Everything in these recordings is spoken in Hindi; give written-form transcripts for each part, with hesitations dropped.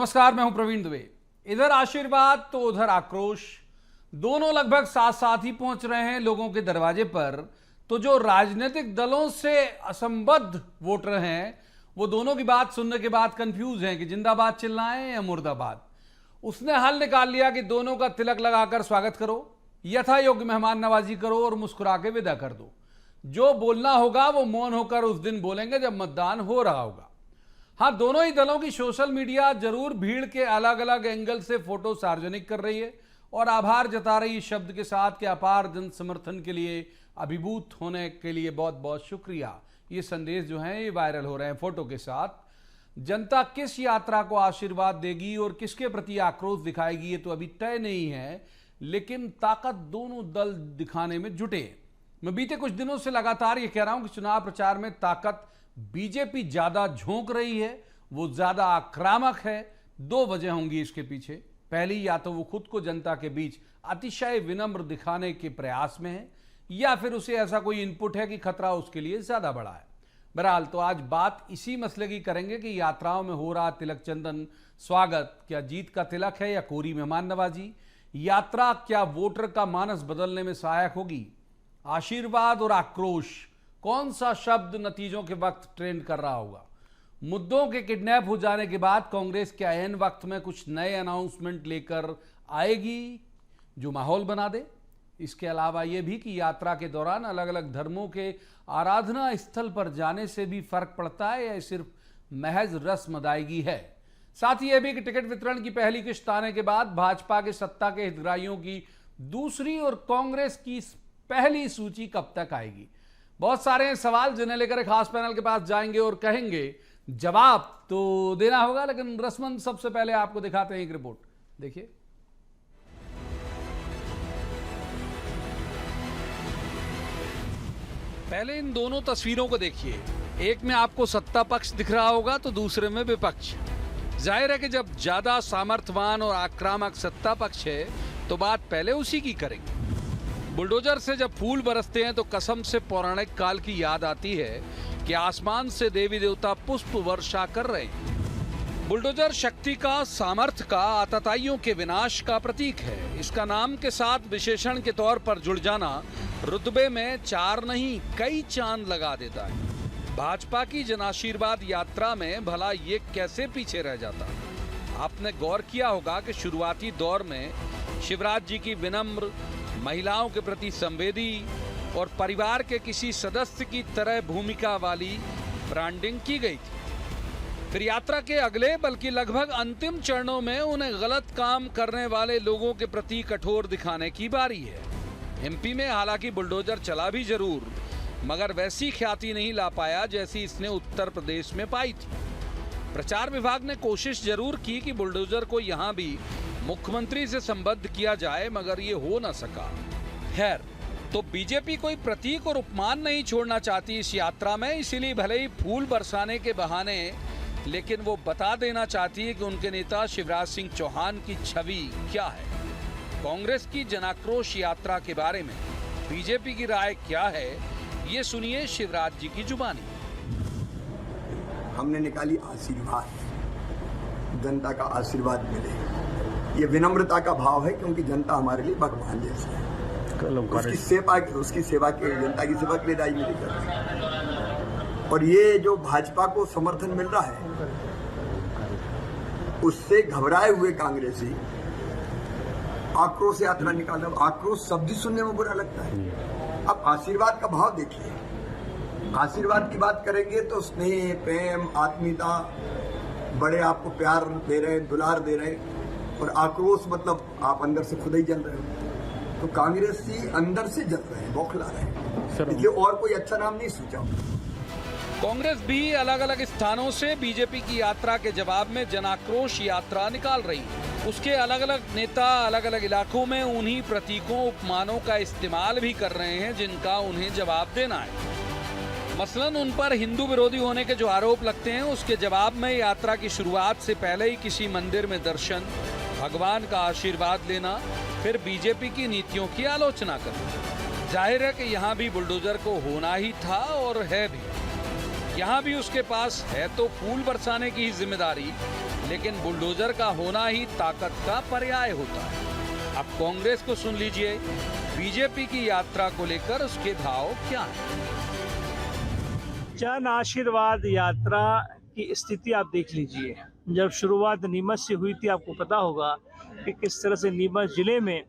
नमस्कार, मैं हूं प्रवीण दुबे। इधर आशीर्वाद तो उधर आक्रोश, दोनों लगभग साथ साथ ही पहुंच रहे हैं लोगों के दरवाजे पर। तो जो राजनीतिक दलों से असंबद्ध वोटर हैं वो दोनों की बात सुनने के बाद कंफ्यूज हैं कि जिंदाबाद चिल्लाएं या मुर्दाबाद। उसने हल निकाल लिया कि दोनों का तिलक लगाकर स्वागत करो, यथा योग्य मेहमान नवाजी करो और मुस्कुरा के विदा कर दो। जो बोलना होगा वो मौन होकर उस दिन बोलेंगे जब मतदान हो रहा होगा। हाँ, दोनों ही दलों की सोशल मीडिया जरूर भीड़ के अलग अलग एंगल से फोटो सार्वजनिक कर रही है और आभार जता रही है शब्द के साथ कि अपार जन समर्थन के लिए, अभिभूत होने के लिए बहुत बहुत शुक्रिया। ये संदेश जो हैं ये वायरल हो रहे हैं फोटो के साथ। जनता किस यात्रा को आशीर्वाद देगी और किसके प्रति आक्रोश दिखाएगी ये तो अभी तय नहीं है, लेकिन ताकत दोनों दल दिखाने में जुटे हैं। मैं बीते कुछ दिनों से लगातार ये कह रहा हूं कि चुनाव प्रचार में ताकत बीजेपी ज्यादा झोंक रही है, वो ज्यादा आक्रामक है। दो वजह होंगी इसके पीछे। पहली, या तो वो खुद को जनता के बीच अतिशय विनम्र दिखाने के प्रयास में है, या फिर उसे ऐसा कोई इनपुट है कि खतरा उसके लिए ज्यादा बड़ा है। बहरहाल, तो आज बात इसी मसले की करेंगे कि यात्राओं में हो रहा तिलक चंदन स्वागत क्या जीत का तिलक है या कोरी मेहमान नवाजी। यात्रा क्या वोटर का मानस बदलने में सहायक होगी। आशीर्वाद और आक्रोश, कौन सा शब्द नतीजों के वक्त ट्रेंड कर रहा होगा। मुद्दों के किडनैप हो जाने के बाद कांग्रेस क्या ऐन वक्त में कुछ नए अनाउंसमेंट लेकर आएगी जो माहौल बना दे। इसके अलावा यह भी कि यात्रा के दौरान अलग अलग धर्मों के आराधना स्थल पर जाने से भी फर्क पड़ता है या सिर्फ महज रस्म अदायगी है। साथ ही यह भी कि टिकट वितरण की पहली किश्त आने के बाद भाजपा के सत्ता के हितग्राहियों की दूसरी और कांग्रेस की पहली सूची कब तक आएगी। बहुत सारे सवाल जिन्हें लेकर एक खास पैनल के पास जाएंगे और कहेंगे जवाब तो देना होगा, लेकिन रस्मन सबसे पहले आपको दिखाते हैं एक रिपोर्ट। देखिए, पहले इन दोनों तस्वीरों को देखिए। एक में आपको सत्ता पक्ष दिख रहा होगा तो दूसरे में विपक्ष। जाहिर है कि जब ज्यादा सामर्थ्यवान और आक्रामक सत्ता पक्ष है तो बात पहले उसी की करेंगे। बुलडोजर से जब फूल बरसते हैं तो कसम से पौराणिक काल की याद आती है कि आसमान से देवी देवता पुष्प वर्षा कर रहे हैं। बुलडोजर शक्ति का, सामर्थ्य का, आतताइयों के विनाश का प्रतीक है। इसका नाम के साथ विशेषण के तौर पर जुड़ जाना रुतबे में 4 नहीं कई चांद लगा देता है। भाजपा की जनाशीर्वाद यात्रा में भला ये कैसे पीछे रह जाता। आपने गौर किया होगा कि शुरुआती दौर में शिवराज जी की विनम्र, महिलाओं के प्रति संवेदी और परिवार के किसी सदस्य की तरह भूमिका वाली ब्रांडिंग की गई थी। फिर यात्रा के अगले बल्कि लगभग अंतिम चरणों में उन्हें गलत काम करने वाले लोगों के प्रति कठोर दिखाने की बारी है। एमपी में हालांकि बुलडोजर चला भी जरूर, मगर वैसी ख्याति नहीं ला पाया जैसी इसने उत्तर प्रदेश में पाई थी। प्रचार विभाग ने कोशिश जरूर की कि बुलडोजर को यहां भी मुख्यमंत्री से संबद्ध किया जाए, मगर ये हो न सका। खैर, तो बीजेपी कोई प्रतीक और उपमान नहीं छोड़ना चाहती इस यात्रा में, इसीलिए भले ही फूल बरसाने के बहाने, लेकिन वो बता देना चाहती है कि उनके नेता शिवराज सिंह चौहान की छवि क्या है। कांग्रेस की जनाक्रोश यात्रा के बारे में बीजेपी की राय क्या है, ये सुनिए शिवराज जी की जुबानी। हमने निकाली आशीर्वाद, जनता का आशीर्वाद मिले। ये विनम्रता का भाव है क्योंकि जनता हमारे लिए भगवान जैसे है। उसकी सेवा के जनता की सेवा के लिए राजनीति कर रहे हैं। और ये जो भाजपा को समर्थन मिल रहा है उससे घबराए हुए कांग्रेसी आक्रोश यात्रा निकाल रहे। आक्रोश शब्द सुनने में बुरा लगता है। अब आशीर्वाद का भाव देखिए। आशीर्वाद की बात करेंगे तो स्नेह, प्रेम, आत्मीयता, बड़े आपको प्यार दे रहे हैं, दुलार दे रहे हैं। और आक्रोश मतलब आप अंदर से खुद ही जल रहे हो। तो कांग्रेसी अंदर से जल रहे हैं, बौखला रहे हैं। इसलिए और कोई अच्छा नाम नहीं सोचा। कांग्रेस भी अलग अलग स्थानों से बीजेपी की यात्रा के जवाब में जनाक्रोश यात्रा निकाल रही है। उसके अलग अलग नेता अलग अलग इलाकों में उन्हीं प्रतीकों, उपमानों का इस्तेमाल भी कर रहे हैं जिनका उन्हें जवाब देना है। मसलन उन पर हिंदू विरोधी होने के जो आरोप लगते हैं उसके जवाब में यात्रा की शुरुआत से पहले ही किसी मंदिर में दर्शन, भगवान का आशीर्वाद लेना, फिर बीजेपी की नीतियों की आलोचना करना। जाहिर है कि यहाँ भी बुलडोजर को होना ही था और है भी। यहाँ भी उसके पास है तो फूल बरसाने की ही जिम्मेदारी, लेकिन बुलडोजर का होना ही ताकत का पर्याय होता है। अब कांग्रेस को सुन लीजिए, बीजेपी की यात्रा को लेकर उसके भाव क्या है। जन आशीर्वाद यात्रा की स्थिति आप देख लीजिए। जब शुरुआत नीमच से हुई थी, आपको पता होगा कि किस तरह से नीमच जिले में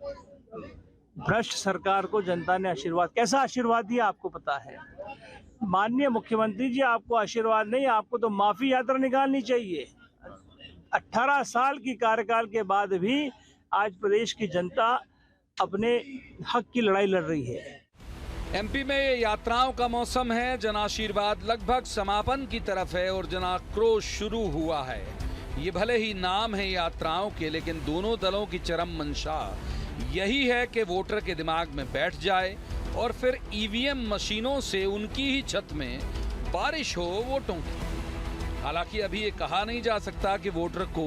भ्रष्ट सरकार को जनता ने कैसा आशीर्वाद दिया, आपको पता है। माननीय मुख्यमंत्री जी, आपको आशीर्वाद नहीं, आपको तो माफी यात्रा निकालनी चाहिए। 18 साल की कार्यकाल के बाद भी आज प्रदेश की जनता अपने हक की लड़ाई लड़ रही है। एमपी में ये यात्राओं का मौसम है। जन आशीर्वाद लगभग समापन की तरफ है और जन आक्रोश शुरू हुआ है। ये भले ही नाम है यात्राओं के, लेकिन दोनों दलों की चरम मंशा यही है कि वोटर के दिमाग में बैठ जाए और फिर ईवीएम मशीनों से उनकी ही छत में बारिश हो वोटों की। हालांकि अभी ये कहा नहीं जा सकता कि वोटर को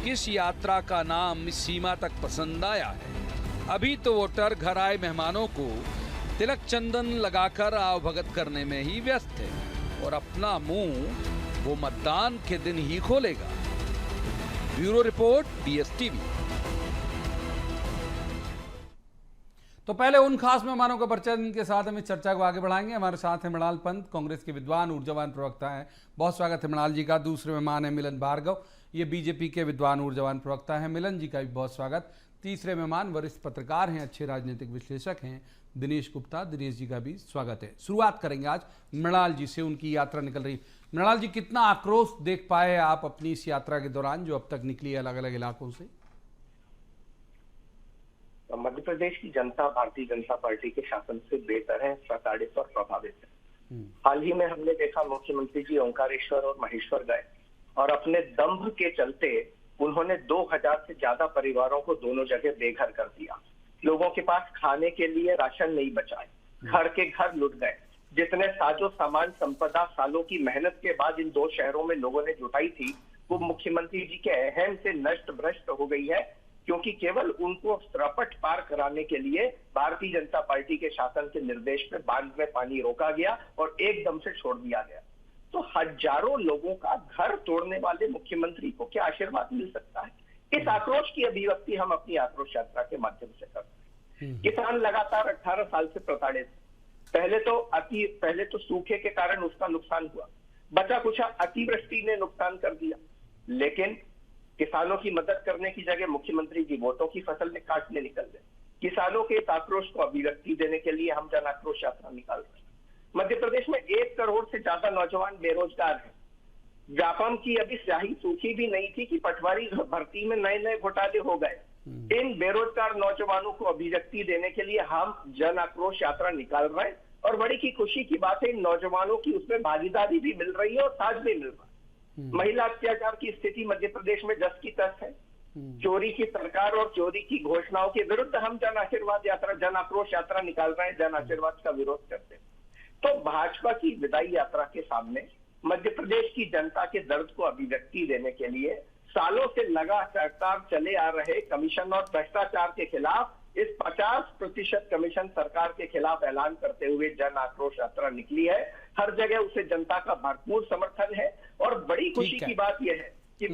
किस यात्रा का नाम इस सीमा तक पसंद आया है। अभी तो वोटर घर आए मेहमानों को तिलक चंदन लगाकर आवभगत करने में ही व्यस्त है और अपना मुंह वो मतदान के दिन ही खोलेगा। Bureau report, BSTV। तो पहले उन खास मेहमानों का परिचय जिनके साथ हम इस चर्चा को आगे बढ़ाएंगे। हमारे साथ है मृणाल पंत, कांग्रेस के विद्वान ऊर्जावान प्रवक्ता हैं। बहुत स्वागत है मृणाल जी का। दूसरे मेहमान है मिलन भार्गव, ये बीजेपी के विद्वान ऊर्जावान प्रवक्ता हैं। मिलन जी का भी बहुत स्वागत। तीसरे मेहमान वरिष्ठ पत्रकार हैं, अच्छे राजनीतिक विश्लेषक हैं, दिनेश गुप्ता। दिनेश जी का भी स्वागत है। शुरुआत करेंगे आज मृणाल जी से। उनकी यात्रा निकल रही। मृणाल जी, कितना आक्रोश देख पाए आप अपनी इस यात्रा के दौरान जो अब तक निकली है अलग अलग इलाकों से? मध्य प्रदेश की जनता भारतीय जनता पार्टी के शासन से बेतरह प्रताड़ित और प्रभावित है। हाल ही में हमने देखा मुख्यमंत्री जी ओंकारेश्वर और महेश्वर गए और अपने दंभ के चलते उन्होंने 2000 से ज्यादा परिवारों को दोनों जगह बेघर कर दिया। लोगों के पास खाने के लिए राशन नहीं बचाए, घर के घर लुट गए। जितने साजो सामान संपदा सालों की मेहनत के बाद इन दो शहरों में लोगों ने जुटाई थी, वो मुख्यमंत्री जी के अहम से नष्ट भ्रष्ट हो गई है, क्योंकि केवल उनको रपट पार कराने के लिए भारतीय जनता पार्टी के शासन के निर्देश पे बांध में पानी रोका गया और एकदम से छोड़ दिया गया। तो हजारों लोगों का घर तोड़ने वाले मुख्यमंत्री को क्या आशीर्वाद मिल सकता है? इस आक्रोश की अभिव्यक्ति हम अपनी आक्रोश यात्रा के माध्यम से करते हैं। किसान लगातार 18 साल से प्रताड़ित। पहले तो सूखे के कारण उसका नुकसान हुआ, बचा कुछ अतिवृष्टि ने नुकसान कर दिया, लेकिन किसानों की मदद करने की जगह मुख्यमंत्री जी वोटों की फसल में काटने निकल गए। किसानों के इस आक्रोश को अभिव्यक्ति देने के लिए हम जन आक्रोश यात्रा निकाल रहे हैं। मध्य प्रदेश में 1 करोड़ से ज्यादा नौजवान बेरोजगार हैं। व्यापम की अभी स्याही सूखी भी नहीं थी कि पटवारी भर्ती में नए नए घोटाले हो गए। इन बेरोजगार नौजवानों को अभिव्यक्ति देने के लिए हम जन आक्रोश यात्रा निकाल रहे हैं और बड़ी की खुशी की बात है, इन नौजवानों की उसमें भागीदारी भी मिल रही है और साथ भी मिल रहा है। महिला अत्याचार की स्थिति मध्य प्रदेश में जस की तस है। चोरी की सरकार और चोरी की घोषणाओं के विरुद्ध हम जन आशीर्वाद यात्रा जन आक्रोश यात्रा निकाल रहे हैं, जन आशीर्वाद का विरोध करते हैं। तो भाजपा की विदाई यात्रा के सामने मध्य प्रदेश की जनता के दर्द को अभिव्यक्ति देने के लिए सालों से लगातार चले आ रहे कमीशन और भ्रष्टाचार के खिलाफ इस 50% कमीशन सरकार के खिलाफ ऐलान करते हुए जन आक्रोश यात्रा निकली है। हर जगह उसे जनता का भरपूर समर्थन है और बड़ी खुशी की बात यह है कि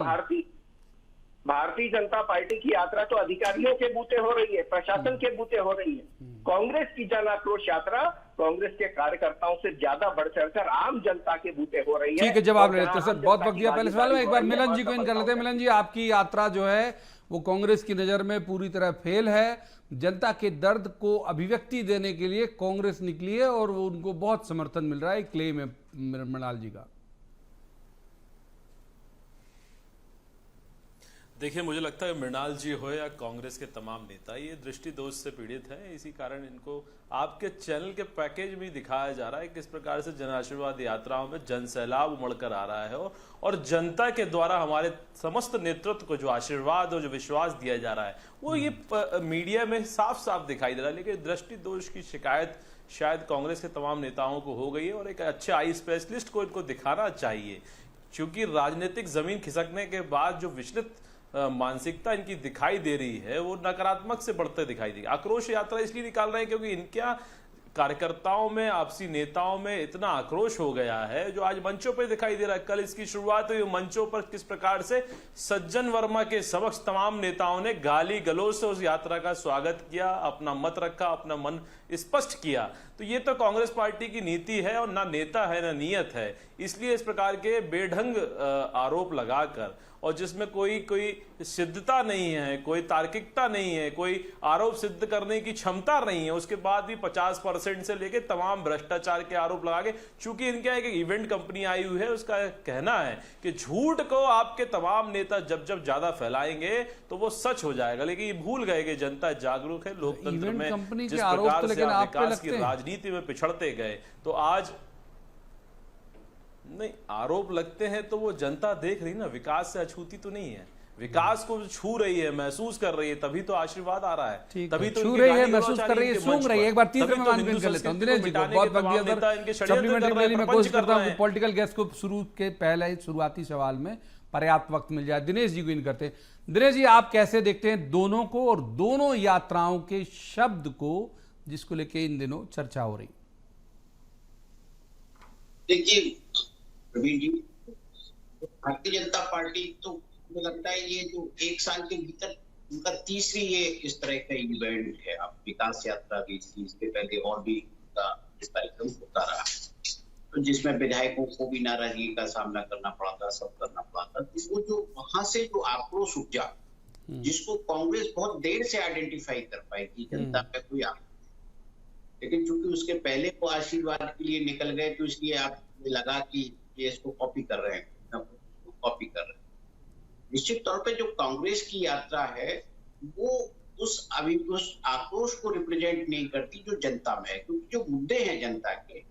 भारतीय जनता पार्टी की यात्रा तो अधिकारियों के बूते हो रही है, प्रशासन के बूते हो रही है। कांग्रेस की जन आक्रोश यात्रा कांग्रेस के कार्यकर्ताओं से ज्यादा बढ़ चढ़कर आम जनता के बूते हो रही है। ठीक है, जवाब ले लेते हैं सर, बहुत वक्त दिया। पहले सवाल में एक बार मिलन जी को इन कर लेते हैं। मिलन जी, आपकी यात्रा जो है वो कांग्रेस की नजर में पूरी तरह फेल है। जनता के दर्द को अभिव्यक्ति देने के लिए कांग्रेस निकली है और वो उनको बहुत समर्थन मिल रहा है, क्लेम है मृणाल जी का। देखिए, मुझे लगता है मृणाल जी हो या कांग्रेस के तमाम नेता ये दृष्टि दोष से पीड़ित हैं। इसी कारण इनको आपके चैनल के पैकेज में दिखाया जा रहा है किस प्रकार से जन आशीर्वाद यात्राओं में जन सैलाब उमड़ कर आ रहा है और जनता के द्वारा हमारे समस्त नेतृत्व को जो आशीर्वाद और जो विश्वास दिया जा रहा है वो ये मीडिया में साफ साफ दिखाई दे रहा है। लेकिन दृष्टि दोष की शिकायत शायद कांग्रेस के तमाम नेताओं को हो गई है और एक अच्छे आई स्पेशलिस्ट को इनको दिखाना चाहिए, क्योंकि राजनीतिक जमीन खिसकने के बाद जो विचलित मानसिकता इनकी दिखाई दे रही है वो नकारात्मक से बढ़ते दिखाई दी। आक्रोश यात्रा इसलिए निकाल रहे हैं क्योंकि इनके कार्यकर्ताओं में, आपसी नेताओं में इतना आक्रोश हो गया है जो आज मंचों पर दिखाई दे रहा है। कल इसकी शुरुआत हुई मंचों पर किस प्रकार से सज्जन वर्मा के समक्ष तमाम नेताओं ने गाली गलौज से उस यात्रा का स्वागत किया, अपना मत रखा, अपना मन स्पष्ट किया। तो ये तो कांग्रेस पार्टी की नीति है और ना नेता है ना नियत है। इसलिए इस प्रकार के बेढंग आरोप लगाकर और जिसमें कोई सिद्धता नहीं है, कोई तार्किकता नहीं है, कोई आरोप सिद्ध करने की क्षमता नहीं है, उसके बाद भी 50% से लेके तमाम भ्रष्टाचार के आरोप लगा के, चूंकि इनके एक इवेंट कंपनी आई हुई है, उसका कहना है कि झूठ को आपके तमाम नेता जब जब ज्यादा फैलाएंगे तो वो सच हो जाएगा। लेकिन ये भूल गए कि जनता जागरूक है, लोकतंत्र में जिस प्रकार से विकास की राजनीति में पिछड़ते गए, तो आज नहीं आरोप लगते हैं तो वो जनता देख रही ना, विकास से अछूती तो नहीं है, विकास को छू रही है, महसूस कर रही है, तभी तो आशीर्वाद आ रहा है, तभी तो छू रही है, महसूस कर रही है, सूंघ रही है। एक बार तीसरे में मान कर लेता हूं दिनेश जी को, बहुत सप्लीमेंट्री मैं कोशिश करता हूं कि पॉलिटिकल गेस्ट को शुरू के पहले शुरुआती सवाल में पर्याप्त वक्त मिल जाए। दिनेश जी को इन करते हैं। दिनेश जी, आप कैसे देखते हैं दोनों को और दोनों यात्राओं के शब्द को, जिसको लेके इन दिनों चर्चा हो रही? देखिए प्रवीण जी, भारतीय जनता पार्टी तो मुझे लगता है ये जो 1 साल के भीतर उनका तीसरी ये इस तरह का इवेंट है। अब विकास यात्रा भी थी, इसके पहले और भी इस कार्यक्रम होता रहा, तो जिसमें विधायकों को भी नाराजगी का सामना करना पड़ा था, सब करना पड़ा था। तो वो जो वहां से जो आक्रोश उपजा, जिसको कांग्रेस बहुत देर से आइडेंटिफाई कर पाई कि जनता में कोई लेकिन चूंकि उसके पहले वो आशीर्वाद के लिए निकल गए, तो इसलिए आप लगा कि ये इसको कॉपी कर रहे हैं, कॉपी कर रहे हैं। निश्चित तौर पे जो कांग्रेस की यात्रा है वो उस आक्रोश को रिप्रेजेंट नहीं करती जो जनता में है, क्योंकि जो मुद्दे हैं जनता के,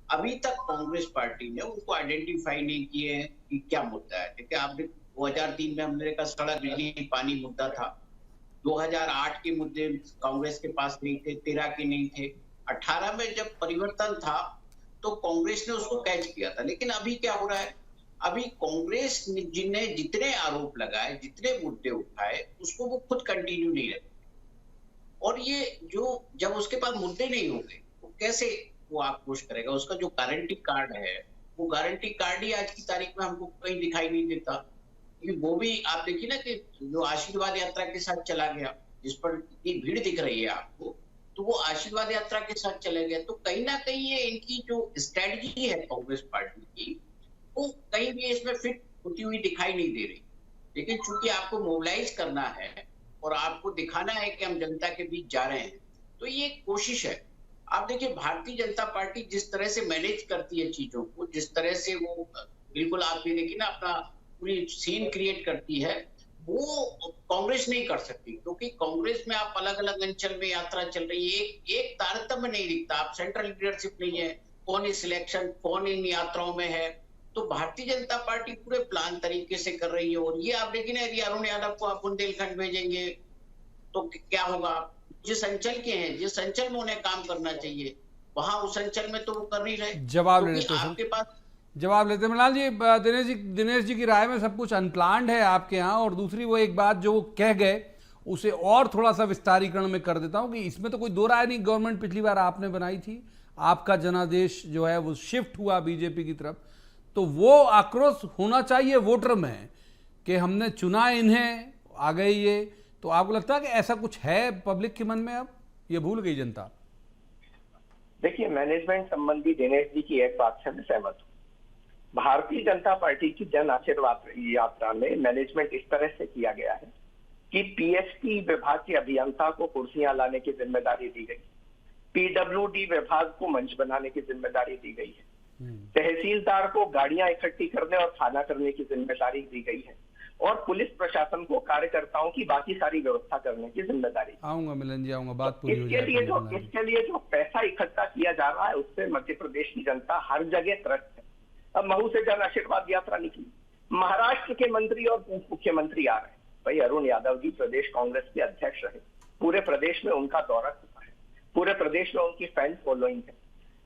अभी तक कांग्रेस पार्टी ने उनको आइडेंटिफाई नहीं किए हैं कि क्या मुद्दा है। देखिए, आपने 2003 में हमने देखा सड़क, बिजली, पानी मुद्दा था। 2008 के मुद्दे कांग्रेस के पास नहीं थे, 13 के नहीं थे। 18 में जब परिवर्तन था तो कांग्रेस ने उसको कैच किया था। लेकिन अभी क्या हो रहा है, अभी कांग्रेस ने जितने आरोप लगाए, जितने मुद्दे उठाए, उसको वो खुद कंटिन्यू नहीं रखते। और ये जो जब उसके पास मुद्दे नहीं होंगे तो कैसे वो आक्रोश करेगा? उसका जो गारंटी कार्ड है, वो गारंटी कार्ड ही आज की तारीख में हमको कहीं दिखाई नहीं देता। क्योंकि वो भी आप देखिए ना कि जो आशीर्वाद यात्रा के साथ चला गया, जिस पर इतनी भीड़ दिख रही है आपको, तो वो आशीर्वाद यात्रा के साथ चले गए। तो कहीं ना कहीं ये इनकी जो स्ट्रेटजी है कांग्रेस पार्टी की, वो कहीं भी इसमें फिट होती हुई दिखाई नहीं दे रही। लेकिन चूंकि आपको मोबिलाइज करना है और आपको दिखाना है कि हम जनता के बीच जा रहे हैं, तो ये कोशिश है। आप देखिए, भारतीय जनता पार्टी जिस तरह से मैनेज करती है चीजों को, जिस तरह से वो बिल्कुल आप ये देखिए ना अपना पूरी सीन क्रिएट करती है, वो कांग्रेस नहीं कर सकती। क्योंकि कांग्रेस में आप अलग अलग अंचल में यात्रा चल रही है, एक तारतम्य नहीं दिखता। आप सेंट्रल लीडरशिप नहीं है, कौन इस इलेक्शन, कौन इन यात्राओं में है। तो भारतीय जनता पार्टी पूरे प्लान तरीके से कर रही है। और ये आप देखिए ना, यदि अरुण यादव को आप बुंदेलखंड भेजेंगे तो क्या होगा? जिस अंचल के हैं, जिस अंचल में उन्हें काम करना चाहिए, वहां उस अंचल में तो वो कर नहीं रहे। जवाब लेते हैं, आपके पास जवाब लेते हैं मलाल जी। दिनेश जी की राय में सब कुछ अनप्लान्ड है आपके यहाँ। और दूसरी वो एक बात जो वो कह गए, उसे और थोड़ा सा विस्तारीकरण में कर देता हूँ कि इसमें तो कोई दो राय नहीं। गवर्नमेंट पिछली बार आपने बनाई थी, आपका जनादेश जो है वो शिफ्ट हुआ बीजेपी की तरफ, तो वो आक्रोश होना चाहिए वोटर में कि हमने चुना इन्हें, आ गए ये। तो आपको लगता है कि ऐसा कुछ है पब्लिक के मन में? अब ये भूल गई जनता? देखिए, मैनेजमेंट संबंधी दिनेश जी की एक बात से मैं सहमत हूँ। भारतीय जनता पार्टी की जन आशीर्वाद यात्रा में मैनेजमेंट इस तरह से किया गया है कि पीएसटी विभाग के अभियंता को कुर्सियां लाने की जिम्मेदारी दी गई, पीडब्ल्यूडी विभाग को मंच बनाने की जिम्मेदारी दी गई है, तहसीलदार को गाड़ियां इकट्ठी करने और थाना करने की जिम्मेदारी दी गई है, और पुलिस प्रशासन को कार्यकर्ताओं की बाकी सारी व्यवस्था करने की जिम्मेदारी। आऊंगा मिलन जी, आऊंगा, बात पूरी हो जाएगी। इसके लिए जो पैसा इकट्ठा किया जा रहा है, उससे मध्य प्रदेश की जनता हर जगह त्रस्त है। अब महू से जन आशीर्वाद यात्रा निकली, महाराष्ट्र के मंत्री और मुख्यमंत्री आ रहे हैं। भाई, अरुण यादव जी प्रदेश कांग्रेस के अध्यक्ष रहे, पूरे प्रदेश में उनका दौरा होता है, पूरे प्रदेश में उनकी फैन फॉलोइंग है।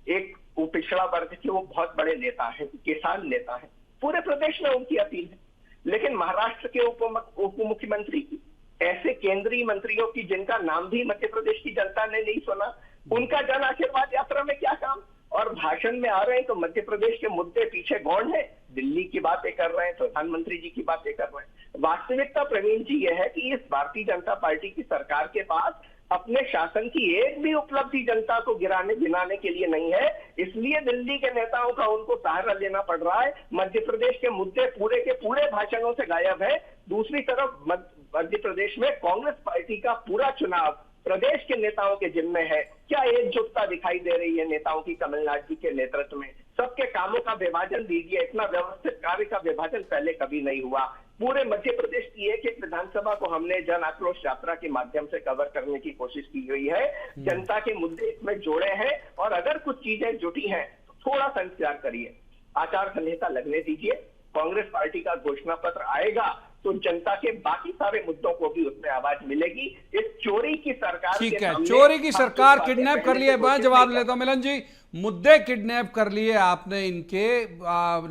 एक पिछड़ा वर्ग के वो बहुत बड़े नेता है, किसान नेता है, पूरे प्रदेश में उनकी अपील है। लेकिन महाराष्ट्र के उप मुख्यमंत्री की, ऐसे केंद्रीय मंत्रियों की जिनका नाम भी मध्य प्रदेश की जनता ने नहीं सुना, उनका जन आशीर्वाद यात्रा में क्या काम? और भाषण में आ रहे हैं तो मध्य प्रदेश के मुद्दे पीछे गौण है, दिल्ली की बातें कर रहे हैं, प्रधानमंत्री जी की बातें कर रहे हैं। वास्तविकता प्रवीण जी यह है कि इस भारतीय जनता पार्टी की सरकार के पास अपने शासन की एक भी उपलब्धि जनता को गिनाने के लिए नहीं है, इसलिए दिल्ली के नेताओं का उनको सहारा लेना पड़ रहा है। मध्य प्रदेश के मुद्दे पूरे के पूरे भाषणों से गायब है। दूसरी तरफ मध्य प्रदेश में कांग्रेस पार्टी का पूरा चुनाव प्रदेश के नेताओं के जिम्मे है। क्या एकजुटता दिखाई दे रही है नेताओं की कमलनाथ जी के नेतृत्व में? सबके कामों का विभाजन दीजिए, इतना व्यवस्थित कार्य का विभाजन पहले कभी नहीं हुआ। पूरे मध्य प्रदेश की एक एक विधानसभा को हमने जन आक्रोश यात्रा के माध्यम से कवर करने की कोशिश की हुई है। जनता के मुद्दे इसमें जोड़े हैं और अगर कुछ चीजें जुटी हैं तो थोड़ा सा इंतजार करिए, आचार संहिता लगने दीजिए, कांग्रेस पार्टी का घोषणा पत्र आएगा तो जनता के बाकी सारे मुद्दों को भी उसमें आवाज मिलेगी। इस चोरी की सरकार ठीक है, चोरी की सरकार किडनैप कर लिए। मैं जवाब लेता हूं मिलन जी, मुद्दे किडनैप कर लिए आपने इनके।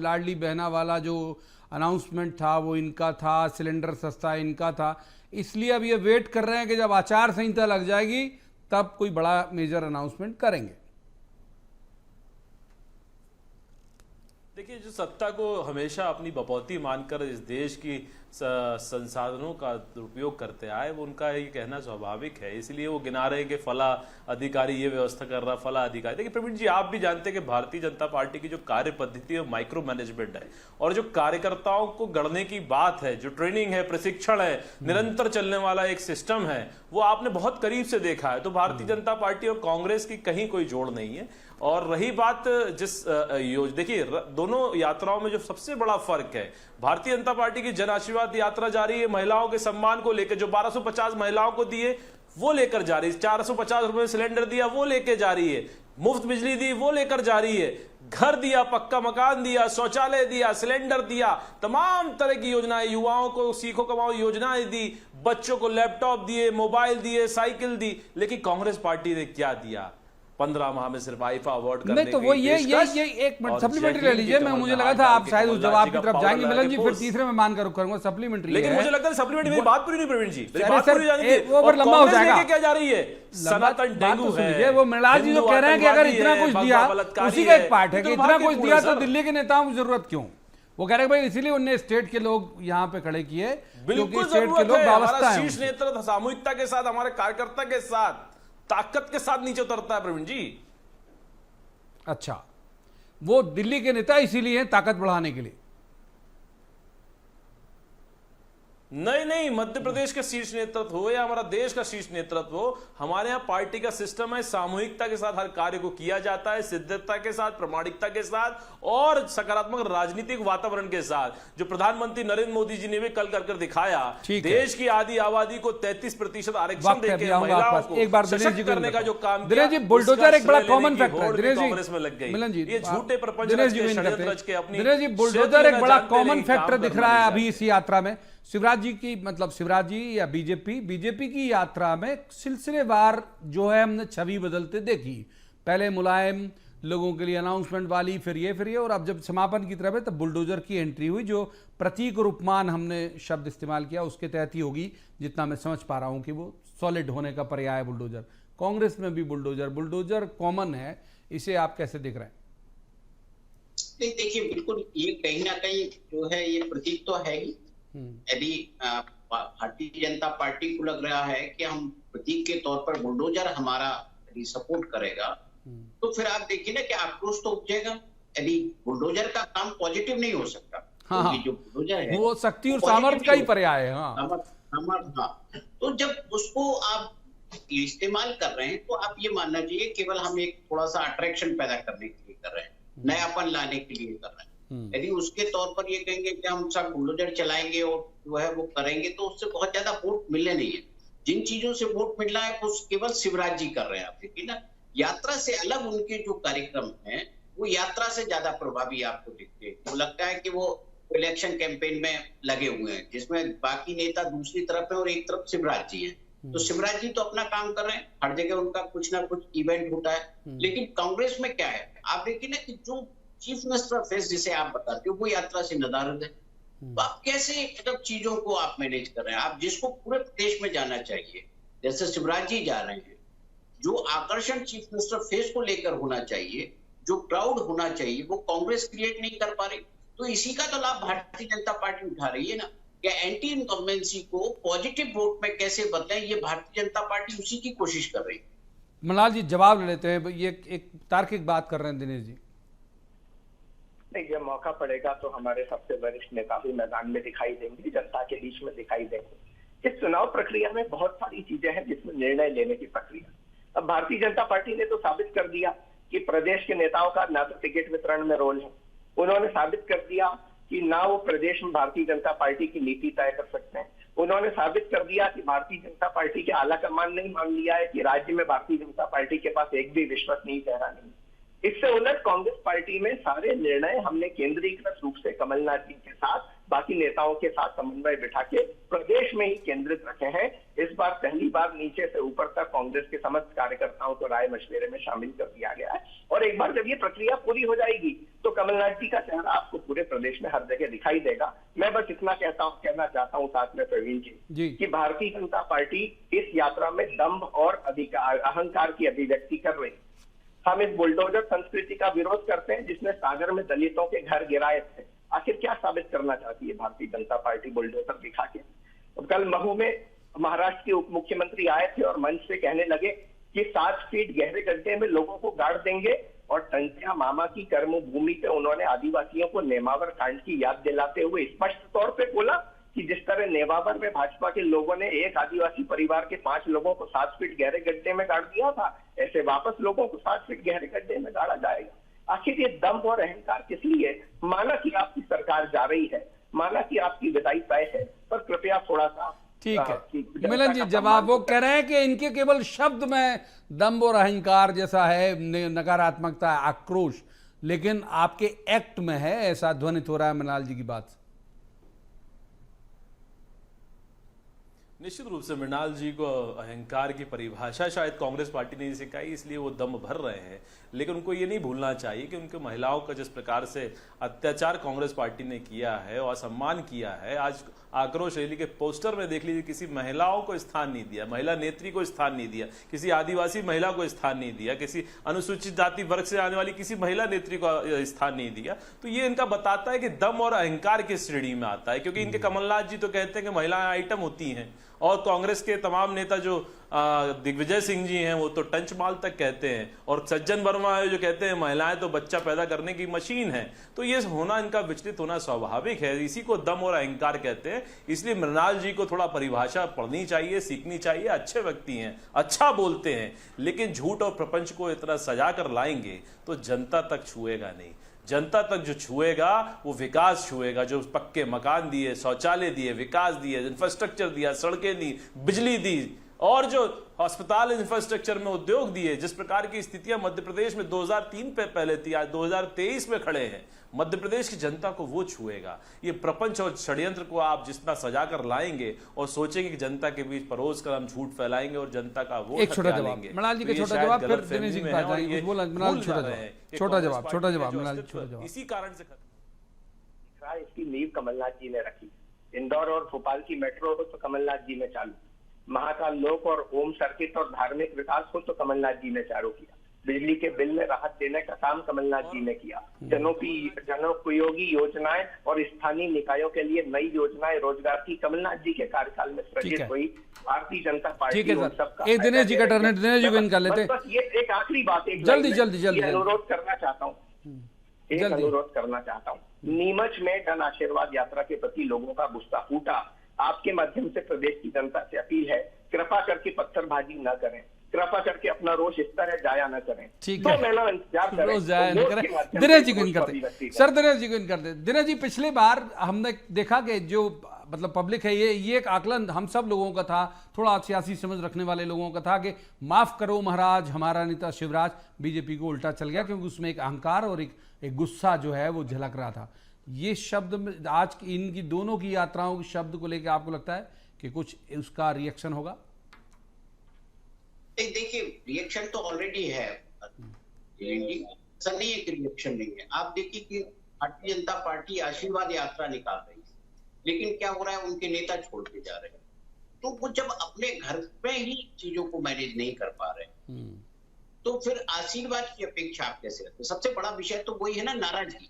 लाडली बहना वाला जो अनाउंसमेंट था वो इनका था, सिलेंडर सस्ता इनका था, इसलिए अब ये वेट कर रहे हैं कि जब आचार संहिता लग जाएगी तब कोई बड़ा मेजर अनाउंसमेंट करेंगे। देखिए, जो सत्ता को हमेशा अपनी बपौती मानकर इस देश की संसाधनों का दुरुपयोग करते आए, वो उनका ये कहना स्वाभाविक है। इसलिए वो गिना रहे हैं कि फला अधिकारी ये व्यवस्था कर रहा, फला अधिकारी। देखिए प्रवीण जी, आप भी जानते हैं कि भारतीय जनता पार्टी की जो कार्य पद्धति है माइक्रो मैनेजमेंट है, और जो कार्यकर्ताओं को गढ़ने की बात है, जो ट्रेनिंग है, प्रशिक्षण है, निरंतर चलने वाला एक सिस्टम है, वो आपने बहुत करीब से देखा है। तो भारतीय जनता पार्टी और कांग्रेस की कहीं कोई जोड़ नहीं है। और रही बात देखिए दोनों यात्राओं में जो सबसे बड़ा फर्क है, भारतीय जनता पार्टी की जन आशीर्वाद यात्रा जारी है, महिलाओं के सम्मान को लेकर, जो 1250 महिलाओं को दिए वो लेकर जा रही है, 450 रुपए सिलेंडर दिया वो लेकर जा रही है, मुफ्त बिजली दी वो लेकर जा रही है, घर दिया, पक्का मकान दिया, शौचालय दिया, सिलेंडर दिया, तमाम तरह की योजनाएं, युवाओं को सीखो कमाओ योजनाएं दी, बच्चों को लैपटॉप दिए, मोबाइल दिए, साइकिल दी। लेकिन कांग्रेस पार्टी ने क्या दिया? 15 माह में सिर्फ आईफा अवार्ड करने नहीं तो वो ये एक मिनट सप्लीमेंटरी ले लीजिए। मैं मुझे लगा था आप शायद उस जवाब की तरफ जाएंगे मिलन जी, फिर तीसरे में मान कर करूंगा सप्लीमेंट्री। लेकिन मुझे लगता है सप्लीमेंट्री मेरी बात पूरी नहीं प्रवीण जी, बात पूरी जानी ओवर लंबा हो जाएगा। क्या जा रही है? सनातन डेंगू है, वो मृणाल जी जो कह रहे हैं कि अगर इतना कुछ दिया, उसी का एक पार्ट है कि इतना कुछ दिया तो दिल्ली के नेताओं को जरूरत क्यों? वो कह रहे हैं भाई इसीलिए उन्हें स्टेट के लोग यहाँ पे खड़े किए, बिल्कुल स्टेट के लोग वाबस्ता है। शीर्ष नेतृत्व सामूहिकता के साथ, हमारे कार्यकर्ता के साथ, ताकत के साथ नीचे उतरता है प्रवीण जी। अच्छा, वो दिल्ली के नेता इसीलिए हैं ताकत बढ़ाने के लिए? नहीं, मध्य प्रदेश का शीर्ष नेतृत्व हो या हमारा देश का शीर्ष नेतृत्व हो, हमारे यहाँ पार्टी का सिस्टम है, सामूहिकता के साथ हर कार्य को किया जाता है, सिद्धता के साथ, प्रामाणिकता के साथ और सकारात्मक राजनीतिक वातावरण के साथ। जो प्रधानमंत्री नरेंद्र मोदी जी ने भी कल कर दिखाया, देश की आधी आबादी को 33% आरक्षण देकर महिलाओं को एक बार सशक्त करने का जो काम किया, बुलडोजर एक बड़ा कॉमन फैक्टर है। कांग्रेस में लग गई ये झूठे प्रपंच रच के अपनी बुलडोजर एक बड़ा कॉमन फैक्टर दिख रहा है अभी इस यात्रा में। शिवराज जी की शिवराज जी या बीजेपी की यात्रा में सिलसिलेवार जो है हमने छवि बदलते देखी। पहले मुलायम लोगों के लिए अनाउंसमेंट वाली, फिर ये और अब जब समापन की तरफ है तब बुलडोजर की एंट्री हुई। जो प्रतीक और उपमान हमने शब्द इस्तेमाल किया उसके तहत ही होगी, जितना मैं समझ पा रहा हूं कि वो सॉलिड होने का पर्याय है बुलडोजर। कांग्रेस में भी बुलडोजर कॉमन है, इसे आप कैसे देख रहे हैं? नहीं देखिए, बिल्कुल ये कहीं ना कहीं जो है ये प्रतीक तो है ही। यदि भारतीय जनता पार्टी को लग रहा है कि हम प्रतीक के तौर पर बुलडोजर हमारा यदि सपोर्ट करेगा, तो फिर आप देखिए ना कि आक्रोश तो उपजेगा। यदि बुलडोजर का काम पॉजिटिव नहीं हो सकता, हाँ, जो बुलडोजर है वो शक्ति और सामर्थ्य का ही पर्याय है। हाँ। तो जब उसको आप इस्तेमाल कर रहे हैं तो आप ये मानना चाहिए केवल हम एक थोड़ा सा अट्रैक्शन पैदा करने के लिए कर रहे हैं, नयापन लाने के लिए कर रहे हैं। यदि उसके तौर पर ये कहेंगे कि हम सब बुलडोजर चलाएंगे और जो है वो करेंगे, तो उससे बहुत ज्यादा वोट मिलने नहीं है। जिन चीजों से वोट मिल रहा है वो केवल शिवराज जी कर रहे हैं। आप देखिए ना, यात्रा से अलग उनके जो कार्यक्रम हैं वो यात्रा से ज्यादा प्रभावी आपको दिखते हैं। वो लगता है कि वो इलेक्शन कैंपेन में लगे हुए हैं, जिसमें बाकी नेता दूसरी तरफ है और एक तरफ शिवराज जी हैं। तो शिवराज जी तो अपना काम कर रहे हैं, हर जगह उनका कुछ ना कुछ इवेंट होता है। लेकिन कांग्रेस में क्या है, आप देखिए ना कि जो चीफ मिनिस्टर ऑफ फेस जिसे आप बताते हो वो यात्रा से नदारद है। तो आप कैसे मतलब चीजों को आप मैनेज कर रहे हैं? आप जिसको पूरे प्रदेश में जाना चाहिए, जैसे शिवराज जी जा रहे हैं, जो आकर्षण चीफ मिनिस्टर फेस को लेकर होना चाहिए, जो क्राउड होना चाहिए, वो कांग्रेस क्रिएट नहीं कर पा रही। तो इसी का तो लाभ भारतीय जनता पार्टी उठा रही है ना, या एंटी इनकम्बेंसी को पॉजिटिव वोट में कैसे बदलें, ये भारतीय जनता पार्टी उसी की कोशिश कर रही है। मृणाल जी जवाब ले लेते हैं, ये एक तार्किक बात कर रहे हैं दिनेश जी। नहीं, जब मौका पड़ेगा तो हमारे सबसे वरिष्ठ नेता भी मैदान में दिखाई देंगे, जनता के बीच में दिखाई देंगे। इस चुनाव प्रक्रिया में बहुत सारी चीजें हैं जिसमें निर्णय लेने की प्रक्रिया। अब भारतीय जनता पार्टी ने तो साबित कर दिया कि प्रदेश के नेताओं का ना तो टिकट वितरण में रोल है। उन्होंने साबित कर दिया कि ना वो प्रदेश में भारतीय जनता पार्टी की नीति तय कर सकते हैं। उन्होंने साबित कर दिया कि भारतीय जनता पार्टी के आला कमान ने मान लिया है कि राज्य में भारतीय जनता पार्टी के पास एक भी विश्वसनीय चेहरा नहीं। इससे उलट कांग्रेस पार्टी में सारे निर्णय हमने केंद्रीकृत रूप से कमलनाथ जी के साथ बाकी नेताओं के साथ समन्वय बिठा के प्रदेश में ही केंद्रित रखे हैं। इस बार पहली बार नीचे से ऊपर तक कांग्रेस के समस्त कार्यकर्ताओं को राय मशविरे में शामिल कर दिया गया है। और एक बार जब ये प्रक्रिया पूरी हो जाएगी तो कमलनाथ जी का चेहरा आपको पूरे प्रदेश में हर जगह दिखाई देगा। मैं बस इतना कहना चाहता हूँ साथ में प्रवीण जी कि भारतीय जनता पार्टी इस यात्रा में दंभ और अहंकार की अभिव्यक्ति कर रही है। हम इस बुलडोजर संस्कृति का विरोध करते हैं जिसने सागर में दलितों के घर गिराए थे। आखिर क्या साबित करना चाहती है भारतीय जनता पार्टी बुलडोजर दिखा के? कल महू में महाराष्ट्र के उप मुख्यमंत्री आए थे और मंच से कहने लगे कि 7 फीट गहरे गड्ढे में लोगों को गाड़ देंगे, और टंटिया मामा की कर्मभूमि पे उन्होंने आदिवासियों को नेमावर कांड की याद दिलाते हुए स्पष्ट तौर पे बोला कि जिस तरह नेमावर में भाजपा के लोगों ने एक आदिवासी परिवार के 5 लोगों को 7 फीट गहरे गड्ढे में गाड़ दिया था, ऐसे वापस लोगों को 7 फीट गहरे गड्ढे में गाड़ा जाएगा। आखिर ये दंभ और अहंकार किस लिए? माना कि आपकी सरकार जा रही है, माना कि आपकी विदाई तय है, पर कृपया थोड़ा सा ठीक है मिलन जी जवाब। वो कह रहे हैं कि इनके केवल शब्द में दंभ और अहंकार जैसा है, नकारात्मकता, आक्रोश, लेकिन आपके एक्ट में है, ऐसा ध्वनित हो रहा है मृणाल जी की बात से। निश्चित रूप से मृणाल जी को अहंकार की परिभाषा शायद कांग्रेस पार्टी ने सिखाई, इसलिए वो दम भर रहे हैं। लेकिन उनको ये नहीं भूलना चाहिए कि उनके महिलाओं का जिस प्रकार से अत्याचार कांग्रेस पार्टी ने किया है और असम्मान किया है, आज आक्रोश रैली के पोस्टर में देख लीजिए, किसी महिलाओं को स्थान नहीं दिया, महिला नेत्री को स्थान नहीं दिया, किसी आदिवासी महिला को स्थान नहीं दिया, किसी अनुसूचित जाति वर्ग से आने वाली किसी महिला नेत्री को स्थान नहीं दिया। तो ये इनका बताता है कि दम और अहंकार की श्रेणी में आता है, क्योंकि इनके कमलनाथ जी तो कहते हैं कि महिलाएं आइटम होती हैं, और कांग्रेस के तमाम नेता जो दिग्विजय सिंह जी हैं वो तो टंच माल तक कहते हैं, और सज्जन वर्मा है जो कहते हैं महिलाएं तो बच्चा पैदा करने की मशीन है। तो ये होना, इनका विचलित होना स्वाभाविक है, इसी को दम और अहंकार कहते हैं। इसलिए मृणाल जी को थोड़ा परिभाषा पढ़नी चाहिए, सीखनी चाहिए। अच्छे व्यक्ति हैं, अच्छा बोलते हैं, लेकिन झूठ और प्रपंच को इतना सजा कर लाएंगे तो जनता तक छुएगा नहीं। जनता तक जो छुएगा वो विकास छुएगा, जो पक्के मकान दिए, शौचालय दिए, विकास दिए, इंफ्रास्ट्रक्चर दिया, सड़कें दी, बिजली दी, और जो अस्पताल इंफ्रास्ट्रक्चर में उद्योग दिए। जिस प्रकार की स्थितियां मध्य प्रदेश में 2003 पे पहले थी, आज 2023 में खड़े हैं। मध्य प्रदेश की जनता को वो छुएगा। ये प्रपंच और षड्यंत्र को आप जितना सजा कर लाएंगे और सोचेंगे कि जनता के बीच परोस कर हम झूठ फैलाएंगे और जनता का वो एक छोटा जवाब मृणाल जी का, छोटा जवाब, फिर दिनेश जी छोटा जवाब मृणाल जी, छोटा जवाब। इसी कारण से इसकी नींव कमलनाथ जी ने रखी। इंदौर और भोपाल की मेट्रो हो तो कमलनाथ जी ने चालू, महाकाल लोक और ओम सर्किट और धार्मिक विकास हो तो कमलनाथ जी ने चालू किया, बिजली के बिल में राहत देने का काम कमलनाथ जी ने किया, जनोपयोगी योजनाएं और स्थानीय निकायों के लिए नई योजनाएं रोजगार की कमलनाथ जी के कार्यकाल में सृजित हुई। भारतीय जनता पार्टी सबका दिनेश जी का टर्न, दिनेश जी को इनका लेते। बस ये एक आखिरी बात, एक जल्दी अनुरोध करना चाहता हूँ, नीमच में जन आशीर्वाद यात्रा के प्रति लोगों का गुस्सा फूटा। आपके माध्यम से प्रदेश की जनता से अपील है, कृपा करके पत्थरबाजी न करें, कृपा करके अपना रोष इस तरह जाया न करें। ठीक है, रोज जाया न करें। दिनेश जी को इन करते सर, दिनेश जी को इन करते। दिनेश जी, पिछली बार हमने देखा कि जो मतलब पब्लिक है, ये एक आकलन हम सब लोगों का था, थोड़ा सियासी समझ रखने वाले लोगों का था कि माफ करो महाराज, हमारा नेता शिवराज बीजेपी को उल्टा चल गया, क्योंकि उसमें एक अहंकार और एक गुस्सा जो है वो झलक रहा था। ये शब्द में आज इनकी दोनों की यात्राओं के शब्द को लेकर आपको लगता है कि कुछ उसका रिएक्शन होगा? देखिए, रिएक्शन तो ऑलरेडी है, ऐसा नहीं है कि रिएक्शन नहीं है। आप देखिए कि भारतीय जनता पार्टी आशीर्वाद यात्रा निकाल रही है, लेकिन क्या हो रहा है, उनके नेता छोड़ के जा रहे हैं। तो वो जब अपने घर में ही चीजों को मैनेज नहीं कर पा रहे, तो फिर आशीर्वाद की अपेक्षा आप कैसे रखते? सबसे बड़ा विषय तो वही है ना, नाराजगी।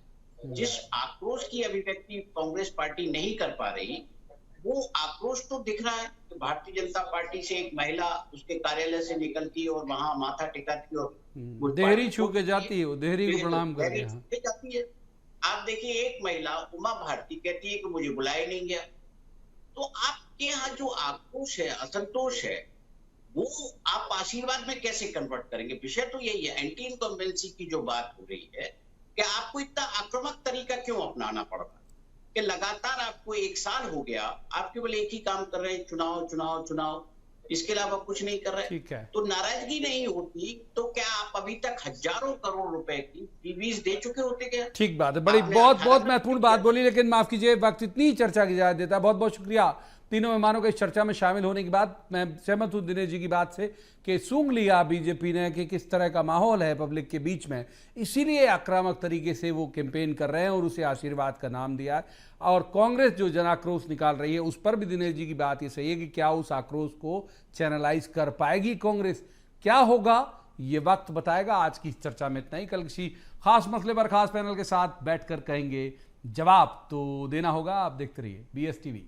जिस आक्रोश की अभिव्यक्ति कांग्रेस पार्टी नहीं कर पा रही, वो आक्रोश तो दिख रहा है कि भारतीय जनता पार्टी से एक महिला उसके कार्यालय से निकलती है और वहां माथा टिकाती है और देहरी छू के जाती है, वो देहरी को प्रणाम करती है। जाती है। आप देखिए, एक महिला उमा भारती कहती है कि मुझे बुलाया नहीं गया। तो आपके यहाँ जो आक्रोश है, असंतोष है, वो आप आशीर्वाद में कैसे कन्वर्ट करेंगे? विषय तो यही है, एंटी इनकम्बेंसी की जो बात हो रही है कि आपको इतना आक्रामक तरीका क्यों अपनाना पड़ रहा है कि लगातार आपको 1 साल हो गया, आप केवल एक ही काम कर रहे हैं, चुनाव चुनाव चुनाव, इसके अलावा कुछ नहीं कर रहे। ठीक है। तो नाराजगी नहीं होती तो क्या आप अभी तक हजारों करोड़ रुपए की पीवीज दे चुके होते क्या? ठीक बात है, बड़ी बहुत बहुत महत्वपूर्ण बात बोली, लेकिन माफ कीजिए वक्त इतनी चर्चा की इजाजत देता है। बहुत बहुत शुक्रिया तीनों मेहमानों के इस चर्चा में शामिल होने के बाद। मैं सहमत हूं दिनेश जी की बात से कि सूंघ लिया बीजेपी ने कि किस तरह का माहौल है पब्लिक के बीच में, इसीलिए आक्रामक तरीके से वो कैंपेन कर रहे हैं और उसे आशीर्वाद का नाम दिया है। और कांग्रेस जो जनाक्रोश निकाल रही है उस पर भी दिनेश जी की बात ये सही है कि क्या उस आक्रोश को चैनलाइज कर पाएगी कांग्रेस, क्या होगा ये वक्त बताएगा। आज की चर्चा में इतना ही, कल किसी खास मसले पर खास पैनल के साथ बैठकर कहेंगे जवाब तो देना होगा। आप देखते रहिए BSTV।